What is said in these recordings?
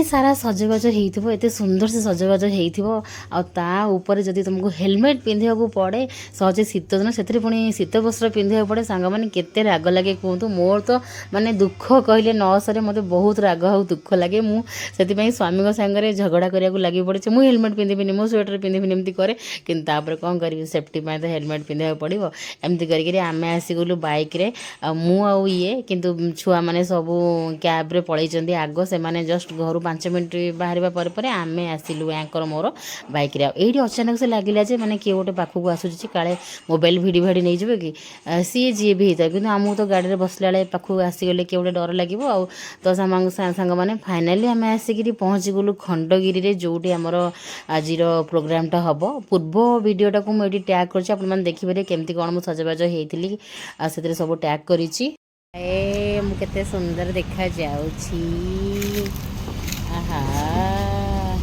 एते सारा सजबाज हो एते सुंदर से सजबाज होपर जदि तुमको हेलमेट पिंधा पड़े सहजे शीत दिन से पुणी शीत वस्त्र पिंधा पड़े सांग मैंने केते राग लगे कहतु मोर तो माने दुख कहले न सरे मत बहुत राग आ दुख लगे मुझे स्वामी सागर झगड़ा करने लगी पड़े मुझे हेलमेट पिंधिबिनी मो स्वेटर पिंधिबिनी एमती कै कि कौन करी सेफ्टी तो हेलमेट पिंधा पड़ो एमती करके आम आसीगलु बाइक रे मुझे किंतु छुआ मैंने सब कैब रे पलैंट आग से जस्ट घर 5 मिनट बाहर पर आम आसिलु यांकर मोर बाइक रे ये अचानक से लगिला जे मैंने किए गोटे पाखक आसूँ काले मोबाइल भिड़ी भाड़ी नहीं जाए कि सी जी भी होता कि आमको तो गाड़ी में बसला बेले पाखक आसीगले किए गोटे डर लगे आ तो सांग मैंने फाइनाली आम आसिक पहुँची गलु खंडगिरी रे जोटी आमर आज प्रोग्रामटा हम पूर्व भिडटा को मुझे टैग कर देखिए केमती कौन मुझे सजबाज होती से सब टैग करी मुझे सुंदर देखा जाऊँगी आहा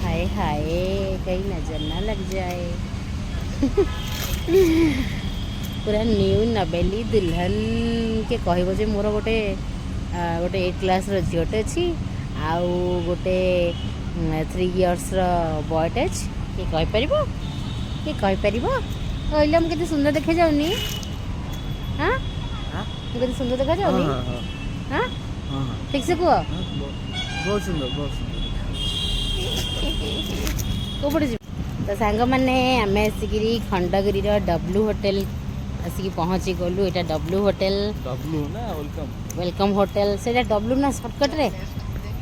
हाय हाय कहीं नजर ना लग जाए पूरा न्यू नवेली दुल्हन के कहब जे मोर गोटे गोटे 8 क्लास झीटे अच्छी आउ गोटे 3 इयर्स बॉयटे अच्छी किए कहीपर कहला मुझे सुंदर देखा जाऊनी हाँ मुझे सुंदर देखा जाऊनी हाँ ठीक से कह बहुत सुंदर बहुत सुंदर कौपटे जी तो सांग मैंने आम आसिक खंडगिरी डब्ल्यू होटेल आसिक पहुँची गलु यहाँ डब्ल्यू होटेल डब्ल्यू ना वेलकम होटेल से डब्ल्यू ना सर्टकट रे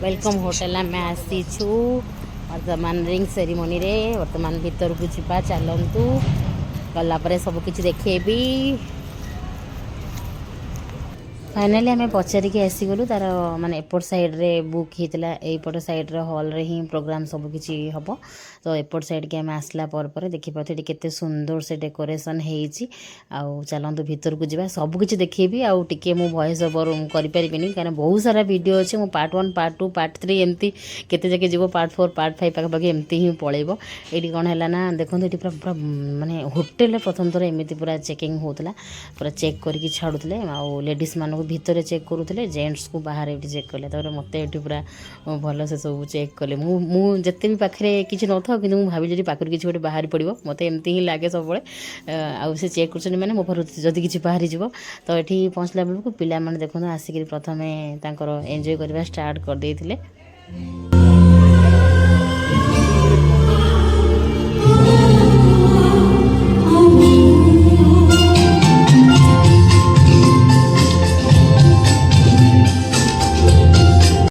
वेलकम होटेल आम आसीचु वर्तमान रिंग सेरिमनी रे वर्तमान भीतर को जीवा चलतु गलापर सबकि देखेबी फाइनाली आम पचारिकी आसीगलु तार माने एपट साइड रे बुक होता यपट साइड रे हॉल रे ही प्रोग्राम सबकि हम तो एपट साइड के आम आसला पर देखिए केते सुंदर से डेकोरेशन होती आउ चलतु भीतर को जीवा सबकि देखेबी आउ टिके मु वॉइस ओवर करें कहीं बहुत सारा वीडियो अच्छे मु पार्ट 1 पार्ट 2 पार्ट 3 एमती केते जगह जीव पार्ट 4 पार्ट 5 पाखापाखि एमती ही पलैब ये कौन है ना देखो ये पूरा पूरा माने होटेल प्रथम थर एमती पूरा चेकिंग होता पूरा चेक करके छाड़ुले आउ लेडीज मानक भितर चेक करुले जेंट्स को बाहर ये चेक कले मत ये पूरा भल से सब चेक कले मुझे भी पाखे किसी न था कि भावी पाखर किसी गोटे बाहरी पड़ो मत एमती ही लगे सब से चेक कर मैंने मो जदि किसी बाहरी जीव तो ये पहुँचला बेलू पिला देखो आसिक प्रथम एंजॉय करवा स्टार्ट कर देते